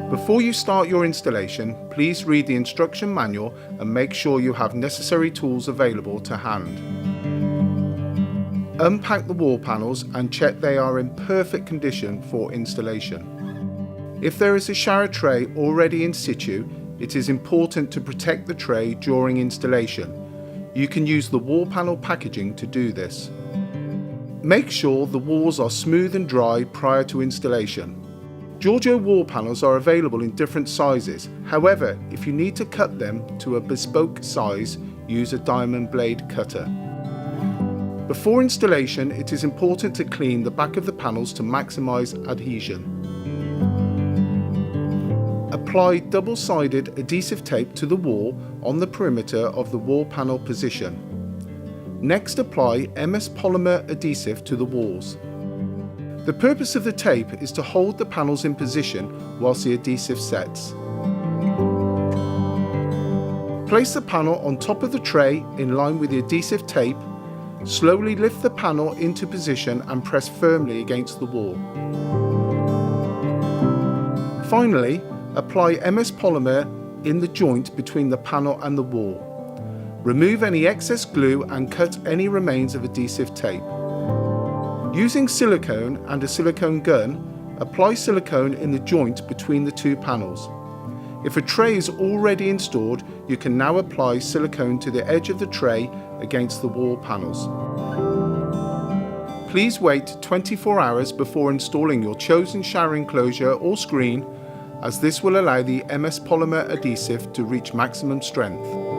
Before you start your installation, please read the instruction manual and make sure you have necessary tools available to hand. Unpack the wall panels and check they are in perfect condition for installation. If there is a shower tray already in situ, it is important to protect the tray during installation. You can use the wall panel packaging to do this. Make sure the walls are smooth and dry prior to installation. Giorgio wall panels are available in different sizes. However, if you need to cut them to a bespoke size, use a diamond blade cutter. Before installation, it is important to clean the back of the panels to maximize adhesion. Apply double-sided adhesive tape to the wall on the perimeter of the wall panel position. Next, apply MS polymer adhesive to the walls. The purpose of the tape is to hold the panels in position whilst the adhesive sets. Place the panel on top of the tray in line with the adhesive tape. Slowly lift the panel into position and press firmly against the wall. Finally, apply MS polymer in the joint between the panel and the wall. Remove any excess glue and cut any remains of adhesive tape. Using silicone and a silicone gun, apply silicone in the joint between the two panels. If a tray is already installed, you can now apply silicone to the edge of the tray against the wall panels. Please wait 24 hours before installing your chosen shower enclosure or screen, as this will allow the MS polymer adhesive to reach maximum strength.